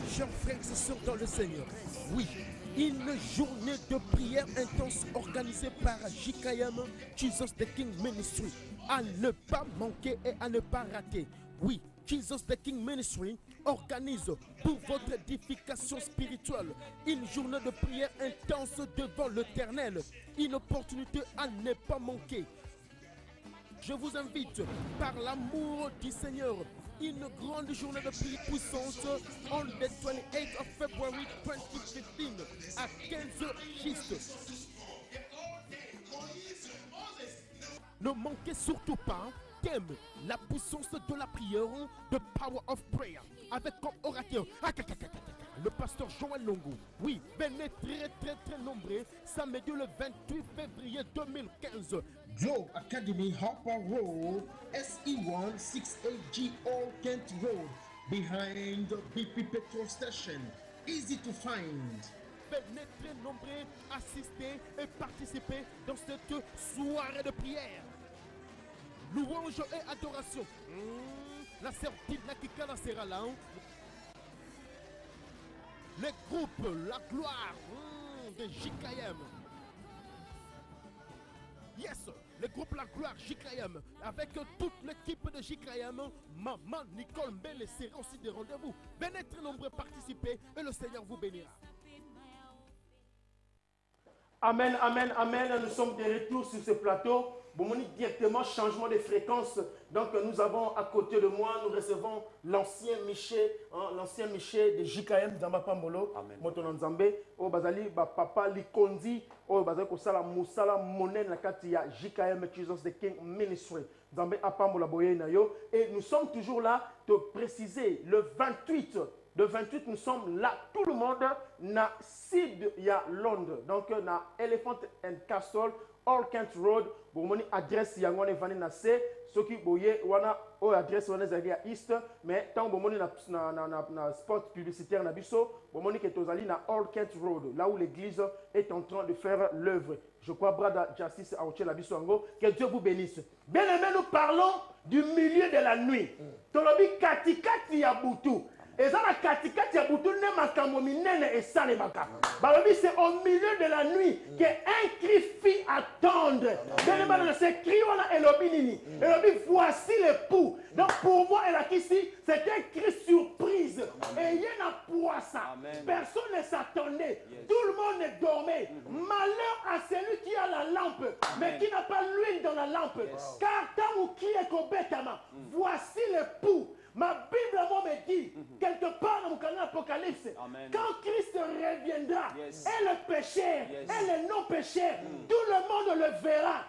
chers frères et sœurs dans le Seigneur, oui, une journée de prière intense organisée par JKM, Jesus the King Ministry, à ne pas manquer et à ne pas rater. Oui, Jesus the King Ministry organise pour votre édification spirituelle une journée de prière intense devant l'Éternel, une opportunité à ne pas manquer. Je vous invite par l'amour du Seigneur, une grande journée de prière puissante on the 28th of February 2015 à 15h juste. Ne manquez surtout pas thème la puissance de la prière, the power of prayer, avec comme orateur le pasteur Joël Longo. Oui, venez très nombreux samedi le 28 février 2015. Globe Academy, Harper Road, SE1 68G Old Kent Road, behind the BP petrol station. Easy to find. Venez très nombreux assister et participer dans cette soirée de prière. Louange et adoration. La sœur Tidna Kikana sera là. Les groupes La Gloire de JKM. Yes, le groupe La Gloire JKM avec toute l'équipe de JKM. Maman Nicole Mbele sera aussi des rendez-vous. Venez très nombreux participer et le Seigneur vous bénira. Amen, amen, amen. Nous sommes de retour sur ce plateau. Bon, directement changement de fréquence. Donc nous avons à côté de moi, nous recevons l'ancien Miché de JKM Zamba Pambolo. Motono Nzambe. O bazali ba papa Likondi. O bazali ko sala musala monen la kati ya JKM Jesus the King Ministry. Nzambe apambola boye na yo. Et nous sommes toujours là de préciser le 28. Le 28, nous sommes là, tout le monde, na Sid ya Londres. Donc, na Elephant and Castle, All Kent Road. Bon, mon adresse yangone vani na C. Ce qui boye, wana o adresse wana zali à East. Mais tant bon, mon na spot publicitaire na biso, bon, mon que tozali na All Kent Road, là où l'église est en train de faire l'œuvre. Je crois, Brada Justice Aouché la biso ango, que Dieu vous bénisse. Bien aimé, nous parlons du milieu de la nuit. Tolobi katikati ya butu. Et ça, la katikati ya butu ne makambo minene et salemaka. Balobi, c'est au milieu de la nuit qu'un cri fit attendre. Dans ce cri, on a Elobi Nini. Elobi, voici l'époux. Donc pour moi, elle a ici, c'est un cri surprise. Et il y a poissa. Personne ne s'attendait. Tout le monde dormait. Malheur à celui qui a la lampe, mais qui n'a pas l'huile dans la lampe. Car tant ou qui est Kobetama, voici l'époux. Ma Bible moi me dit, quelque part dans mon canal Apocalypse, quand Christ reviendra, et le pécheur, et le non-pécheur, tout le monde le verra.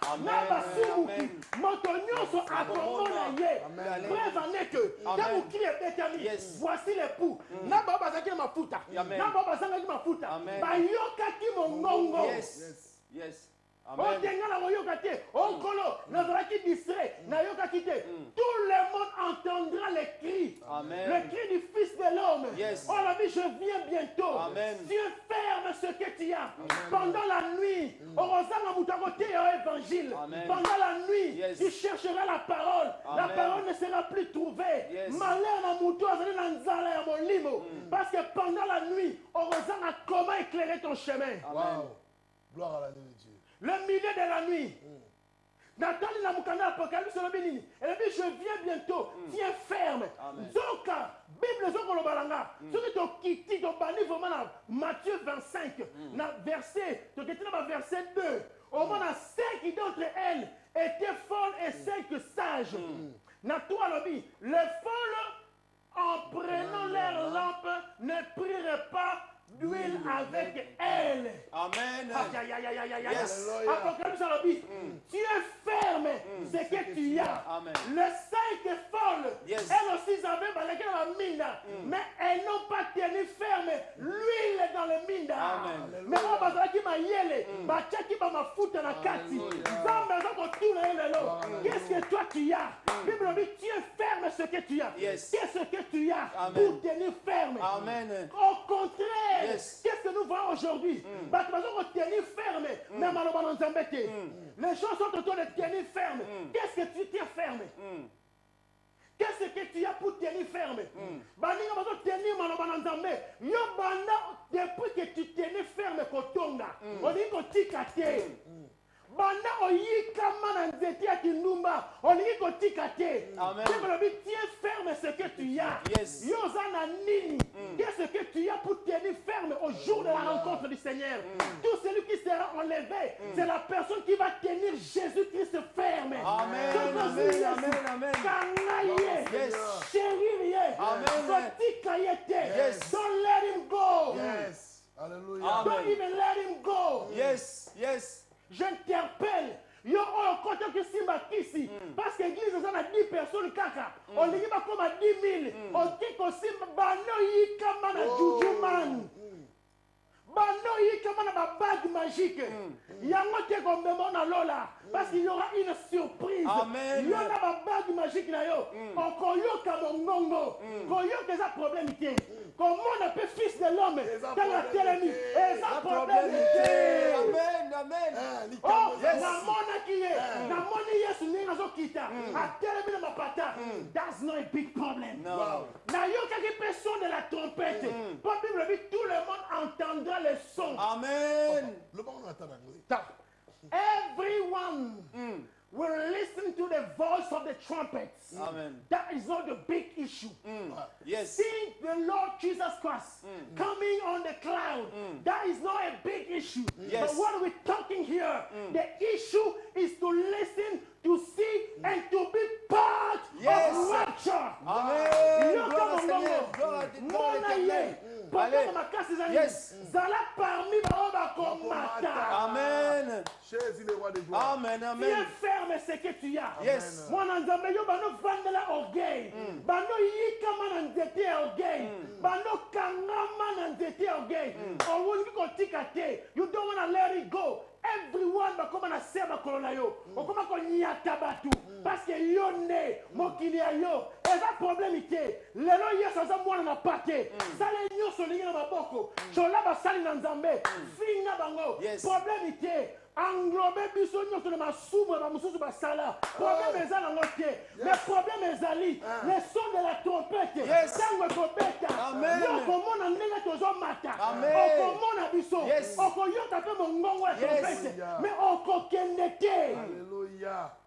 Preuve en est que, quand vous criez Bétami, voici l'époux. Naba bazaki ma futa. Naba bazaki ma futa. Bayoka ki mon ngongo. Yes. Tout le monde entendra les cris. Le cri du Fils de l'homme. Oh la vie, je viens bientôt. Dieu ferme ce que tu as. Pendant la nuit, évangile. Pendant la nuit, tu chercheras la parole. La parole ne sera plus trouvée. Parce que pendant la nuit, on a comment éclairer ton chemin. Gloire à la nuit de Dieu. Le milieu de la nuit. Nathan n'a pas Apocalypse. Elle dit, je viens bientôt. Tiens ferme. Donc, Bible zo ko balanga. Ce que tu quittes ton bani vraiment dans Matthieu 25 na verset, tu quittes dans verset 2. Au moins dans 5 d'entre elles étaient folles et 5 sages. Na toi lobby, les folles en prenant leur lampe ne prirent pas d'huile avec elle. Amen. Aïe, aïe, aïe, aïe, aïe, aïe. Yes. Apocalypse à l'obit. Tu es ferme ce que tu as. Amen. Les 5 folles, Yes. elles aussi avaient balayé dans la mine, mais elles n'ont pas tenu ferme l'huile dans le mine. Amen. Mais on va dire qu'il yele, qui va ma foutre dans la kati. Dans maison pour tout le qu'est-ce que toi tu as? Bible dit tu es ferme ce que tu as. Yes. Qu'est-ce que tu as Amen. pour tenir ferme? Amen. Au contraire, Yes. qu'est-ce que nous voyons aujourd'hui? Bah, tu vas tenir ferme, même à l'obéissance. Les choses sont en train de tenir ferme. Qu'est-ce que tu tiens ferme? Qu'est-ce que tu as pour tenir ferme? Bah, tu vas tenir l'obéissance. Yo banda, depuis que tu tenais ferme, kotonga, on dit que tu t'es. Banda oyika mana nzete ya kindumba olingi kotika te. Amen. Tiens ferme ce que tu as. Yes. Yozana nini. Qu'est-ce que tu as pour tenir ferme au jour de la rencontre du Seigneur? Tout celui qui sera enlevé, c'est la personne qui va tenir Jésus-Christ ferme. Amen. Amen. Amen. Amen. Kangaye. Yes. Chérie. Amen. Yes. Don't let him go. Yes. Alléluia. Don't even let him go. Yes. Yes. J'interpelle. Yo, on compte que Simba Kisi. Parce que l'église, on a 10 personnes, kaka. On dit pas comme à 10 000. On dit que Simba, bano yi kama na juju man. Bano yi kama na ba bague magique. Yango te comme na lola. Parce qu'il y aura une surprise. Amen. Il y aura ba bague magique na yo. On koyo kama ngongo. Koyo que ça problème ité. Comment on appelle fils de l'homme? Dans la télémie. Et ça problème ité. Amen. Amen. Oh, Yes. na mona qui est, na moni yesu ninga zo kita, a telemi na mapata. That's not a big problem. No. Na yo kaki personne de la trompette. Pas Bible dit tout le monde entendra le son. Amen. Le bon on attend l'anglais. Everyone will listen to the voice of the trumpets. Amen. That is not the big issue. Yes. Seeing the Lord Jesus Christ coming on the cloud, that is not a big issue. Yes. But what we're talking here, the issue is to listen, to see, and to be part Yes. of rapture. Amen. Yo, Gloire au comme Seigneur. Mongo. Gloire à Mona ye, l'Éternel. papa Allez. ma casse les amis. Yes. Zala parmi ba komata. Amen. Jésus le roi de gloire. Amen. Tiens Amen. ferme ce que tu as. Yes. Mwana nzambe yo bano vandela orgueil. Bano yikama na nzete ya orgueil. Bano kangama na nzete ya orgueil. Owundi kotika te. You don't want to let it go. Everyone bakoma na sema kolona yo. Okoma ko nyata batu. Parce que yo ne mokili ya yo. Eza problème ite. Lelo yesu aza mwana na pate. Sale nyonso lingi na maboko. Chola basali na nzambe. Finga bango. Yes. Problème ite. Englober biso nyonso na masumu na mususu basala. Problème eza nango te. Mais problème ezali. Le son de la trompette. Yes. Tango ekobeta. Amen. Okomona ndenge tozomata. Amen. Okomona biso. Yes. Okoyota mpe mongongo ya Yes. trompette. Mais okokende te. Alléluia.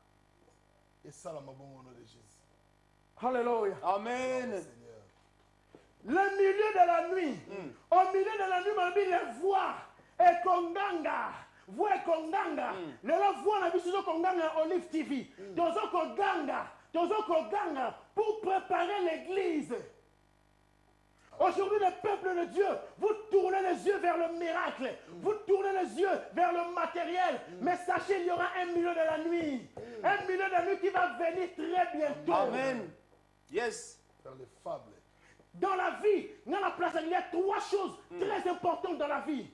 Et ça, la mabongo au nom de Jésus. Alléluia. Amen. Seigneur. Le milieu de la nuit. Au milieu de la nuit, on dit les voix. Et konganga. Voix et konganga. Les voix na biso konganga Olive TV. Tozo konganga. Tozo konganga. Pour préparer l'église. Aujourd'hui, le peuple de Dieu, vous tournez les yeux vers le miracle. Vous tournez les yeux vers le matériel. Mais sachez, il y aura un milieu de la nuit. Un milieu de la nuit qui va venir très bientôt. Amen. Yes. Dans les fables. Dans la vie, dans la place, il y a 3 choses très importantes dans la vie.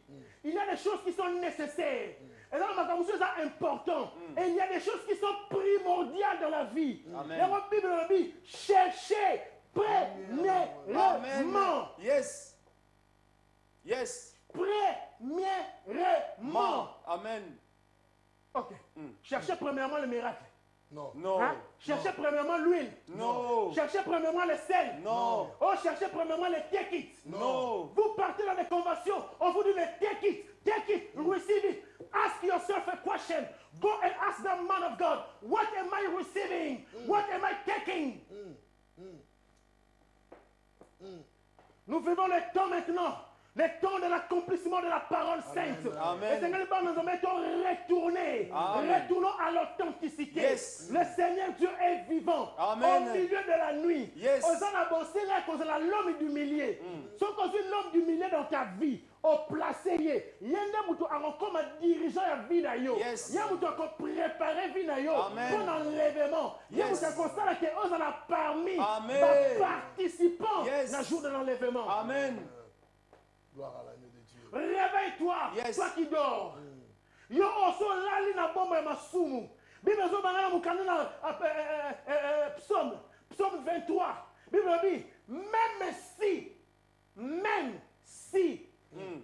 Il y a des choses qui sont nécessaires. Et dans ma camouflage, c'est important. Et il y a des choses qui sont primordiales dans la vie. Amen. La Bible dit, cherchez premièrement. Amen. Yes. Yes. Premièrement. Amen. Ok. Cherchez premièrement le miracle. Non. No. Hein? Cherchez premièrement l'huile. No. Cherchez premièrement le sel. No. Oh, cherchez premièrement les take it. No. Vous partez dans des conventions, on vous dit les take it, receive it. Ask yourself a question. Go and ask the man of God, what am I receiving? What am I taking? Nous vivons les temps maintenant. Les temps de l'accomplissement de la parole sainte. Amen. Et Seigneur, nous mettons retourner. Amen. Retournons à l'authenticité. Yes. Le Seigneur Dieu est vivant. Amen. Au milieu de la nuit. Yes. Aux avancés, là, cause de l'homme du millier. Sauf qu'on dit l'homme du millier dans ta vie. Au placé, il y a comme un dirigeant à vie. Yes. Il y a préparé vie Amen. pour l'enlèvement. Il y a Yes. un constat que on en a parmi. Amen. Participants Yes. dans le jour de l'enlèvement. Amen. Gloire à l'agneau de Dieu. Réveille-toi, Yes. toi qui dors. Yo oso lali na bomba ya masumu. Bible zo bangana mukanu na Psaume 23. Bible dit même si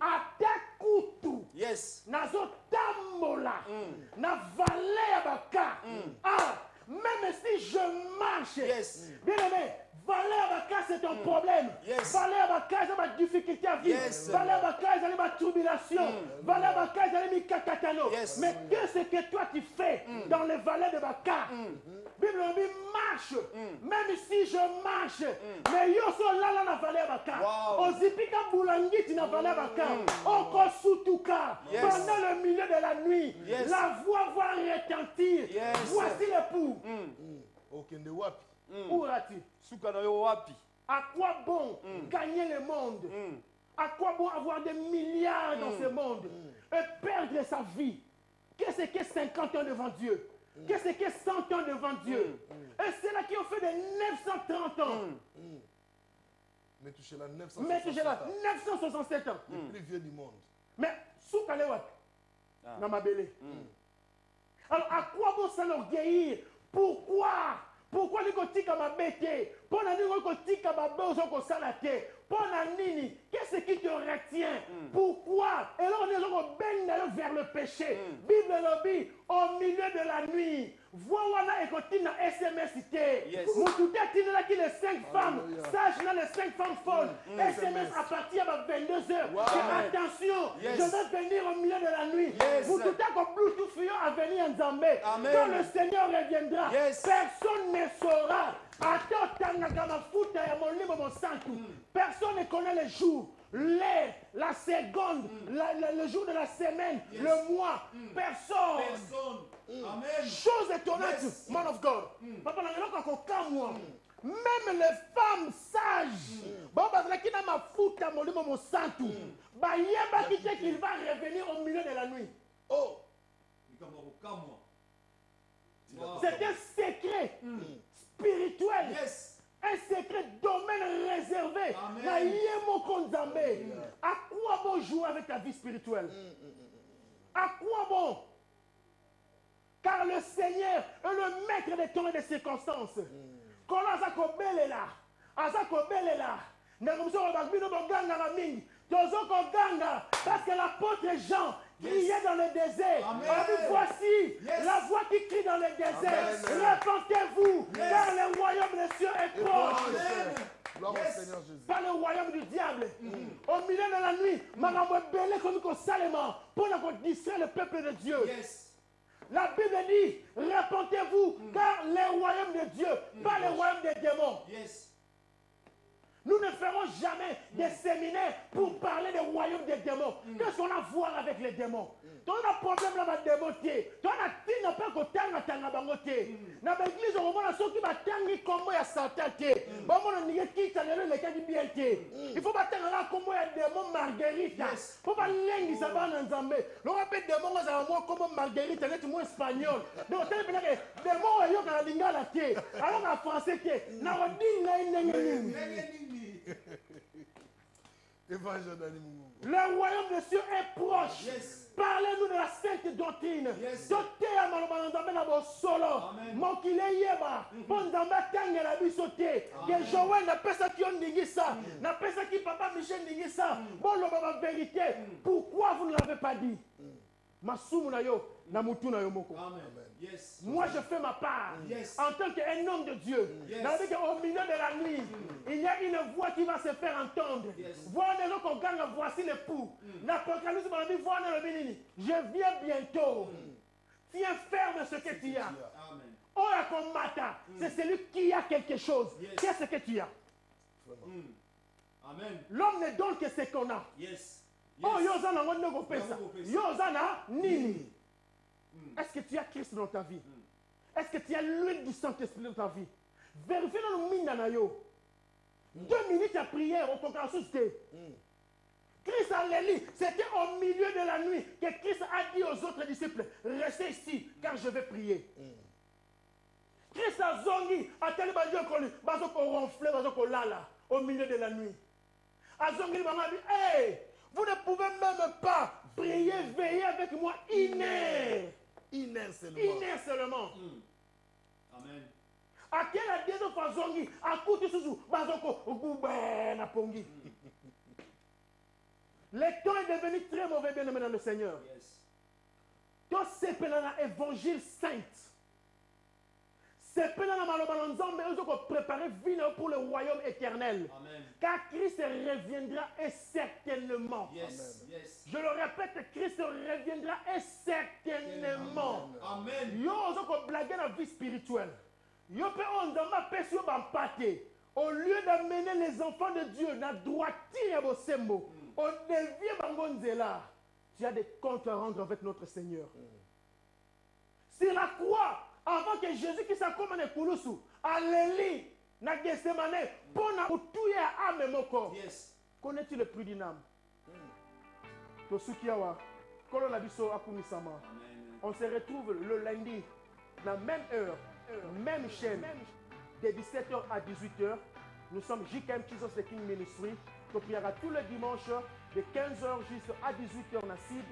atakutu Yes. nazo tambola na vallée ya baka. Même si je marche. Yes. Bien aimé, vallée ya baka c'est un problème. Yes. Vallée ya baka c'est ma difficulté à vivre. Yes. Vallée ya baka c'est ma tribulation. Vallée ya baka c'est mi kakatano. Yes. Mais qu'est-ce que toi tu fais dans les vallées de baka? Bible dit marche. Même si je marche, mais yo so lala na vallée ya baka. Wow. Ozipika bulangiti na vallée ya baka. Okosutuka. Yes. Pendant le milieu de la nuit, Yes. la voix va retentir. Yes. Voici l'époux. Okende wapi? Où iras-tu? Suka na yo wapi? À quoi bon gagner le monde? À quoi bon avoir des milliards dans ce monde et perdre sa vie? Qu'est-ce que 50 ans devant Dieu? Qu'est-ce que 100 ans devant Dieu? Et c'est là qui ont fait des 930 ans. Mais touchez la Mais tu 967 ans. le plus vieux du monde. Mais sous Kalewat, dans ma belle. Alors à quoi bon s'enorgueillir? Pourquoi les kotika ma bête? Pour la nuit kotika ma besoin qu'on salate. Pour la nini, qu'est-ce qui te retient? Pourquoi? Et là on est ben vers le péché. Bible lobby au milieu de la nuit. Voilà et continue à SMS cité. Yes. Moutouté tine là qui les 5 femmes. Sache là les 5 femmes folles. SMS à partir de 22h. Wow. Attention, Yes. je vais venir au milieu de la nuit. Yes. Vous tout à comme Bluetooth fuyant à venir en Zambé. Amen. Quand le Seigneur reviendra, Yes. personne ne saura. Personne ne connaît le jour, l'heure, la seconde, le jour de la semaine, le mois. Personne. Amen. Chose étonnante, Yes. man of God. Papa, même les femmes sages, qui n'a ma foute à mon santu, qu'il va revenir au milieu de la nuit. Oh! C'est un secret spirituel. Yes. Un secret domaine réservé. Amen. Na yemo konzambe. À quoi bon jouer avec ta vie spirituelle? À quoi bon? Car le Seigneur est le maître des temps et des circonstances. Quand Azako Belela, Azako Belela, Namuso Bagbino Boganga Mingi, Tozo Koganga, parce que l'apôtre Jean criait dans le désert. Amen. On dit, voici Yes. la voix qui crie dans le désert. Amen. Repentez-vous, Yes. car le royaume des cieux est proche. Amen. Gloire au Yes. Seigneur Jésus. Pas le royaume du diable. Au milieu de la nuit, Maman Belé comme Salema, pour nous distraire le peuple de Dieu. Yes. La Bible dit, repentez-vous, car le royaume de Dieu, pas le royaume des démons. Yes. Nous ne ferons jamais des séminaires pour parler du royaume des démons. Qu'est-ce qu'on a à voir avec les démons? Tu as un problème là, les démons. Tu as pas que tu as un bangoté. Dans l'église, on voit ceux qui battent comme il y a Satan. Il faut battre là comme il y a démon Marguerite. Il faut pas l'enlever ça va dans Zambé. Le rappel démon, ça va moi comme Marguerite, c'est un mot espagnol. Donc, tu as des démons, il y a un lingala. Alors, en français, Évangile d'Ali Mungu. le royaume des cieux est proche. Yes. Parlez-nous de la sainte doctrine. Yes. Doté à Malobanzambe na solo. Amen. Mokile yeba. Bonzamba tangue la bisoté. Que Joël n'a pas ça qui on ça. N'a pas ça qui papa Michel dit ça. Bon le la vérité. Pourquoi vous ne l'avez pas dit? Masumu na yo na mutu na yo moko. Amen. Yes. Moi, je fais ma part Yes. en tant qu'un homme de Dieu. Yes. Au milieu de la nuit, il y a une voix qui va se faire entendre. Yes. Voilà les qu'on gagne, voici l'époux. L'Apocalypse m'a dit, voilà le béni. Je viens bientôt. Tiens ferme ce que tu as. Amen. Ora komata, c'est celui qui a quelque chose. Yes. Qu'est-ce que tu as? Amen. L'homme ne donne que ce qu'on a. Yes. Oh, Yes. Yozana, on ne peut pas. Yozana, nini. Est-ce que tu as Christ dans ta vie? Est-ce que tu as l'huile du Saint-Esprit dans ta vie? Vérifie dans le minana yo. 2 minutes à prière au Kokansuste. Christ a l'élit. C'était au milieu de la nuit que Christ a dit aux autres disciples, restez ici car je vais prier. Christ a zongi, a tel badio koli, bazo ko ronfler, bazo ko lala au milieu de la nuit. A zongi maman dit, hey, vous ne pouvez même pas prier, veiller avec moi une heure. Une heure seulement. Une heure seulement. Amen. A quelle a déjà fait zongi, a kouti susu, bazo ko goube na pongi. Le temps est devenu très mauvais, bien aimé dans le Seigneur. Yes. Tout c'est pendant l'évangile sainte. C'est pendant la malheureuse nzambe ils ont préparé vie pour le royaume éternel. Amen. Car Christ reviendra et certainement. Yes. Yes. Je le répète, Christ reviendra et certainement. Amen. Yo ont blagué la vie spirituelle. Yo pe on dama pesio bampate. Au lieu d'amener les enfants de Dieu dans la droiture de Bosembo, on devient bangonzela. Tu as des comptes à rendre avec notre Seigneur. Sur la croix, avant que Jésus qui s'accompagne à Koulousou, à l'Élie, na Gethsemane, pour na outouye à âme moko. Yes. Connais-tu le prix d'une âme? Tosukiawa, Kolona Biso Akumisama. Amen. On se retrouve le lundi, la même heure, même chaîne, de 17h à 18h. Nous sommes JKM Jesus the King Ministry. On priera tous les dimanches de 15h juste à 18h na Sid.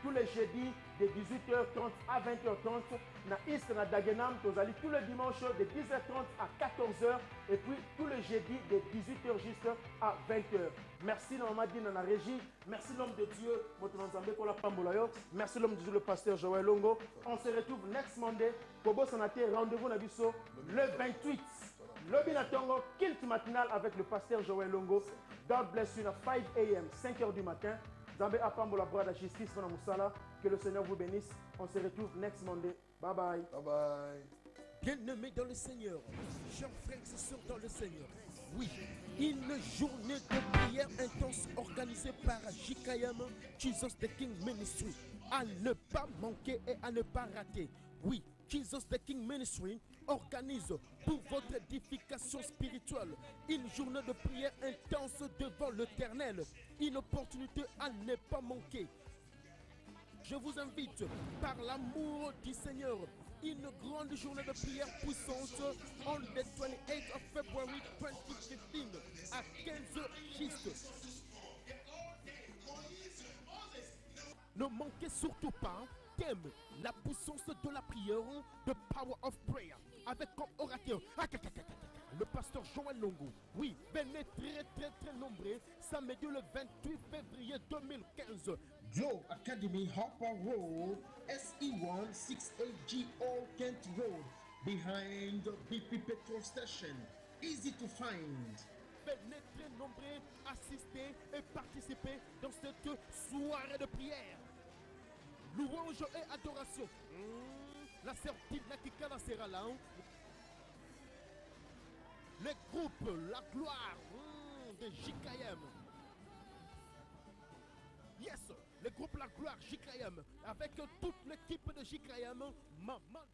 Tous les jeudis de 18h30 à 20h30 na East na Dagenham. Nous allons tous les dimanches de 10h30 à 14h. Et puis tous les jeudis de 18h juste à 20h. Merci Namadine dans la régie. Merci l'homme de Dieu. Merci l'homme de Dieu, le pasteur Joël Longo. On se retrouve next Monday. Kobo Sanate, rendez-vous na biso le 28. Le Binatongo, kilt matinal avec le pasteur Joël Longo. God bless you à 5 a.m., 5h du matin. Zambé Apambo la bras de justice, Fana Moussala. Que le Seigneur vous bénisse. On se retrouve next Monday. Bye bye. Bye bye. Bien-aimés dans le Seigneur, chers frères et sœurs dans le Seigneur, oui, une journée de prière intense organisée par JKM, Jesus the King Ministry, à ne pas manquer et à ne pas rater. Oui, Jesus the King Ministry organise pour votre édification spirituelle une journée de prière intense devant l'Éternel, une opportunité à ne pas manquer. Je vous invite par l'amour du Seigneur, une grande journée de prière puissante on the 28th of February 2015 à 15h juste. Ne manquez surtout pas thème, la puissance de la prière, the power of prayer, avec comme orateur le pasteur Joël Longo. Oui, venez très nombreux, samedi le 28 février 2015. Glow Academy, Harper Road, SE1 68GO Kent Road, behind BP Petrol Station. Easy to find. Venez très nombreux assister et participer dans cette soirée de prière. Louange et adoration. La certitude Nakikana sera là. Les groupes, la gloire de JKM. Yes, le groupe La Gloire JKM avec toute l'équipe de JKM. Maman.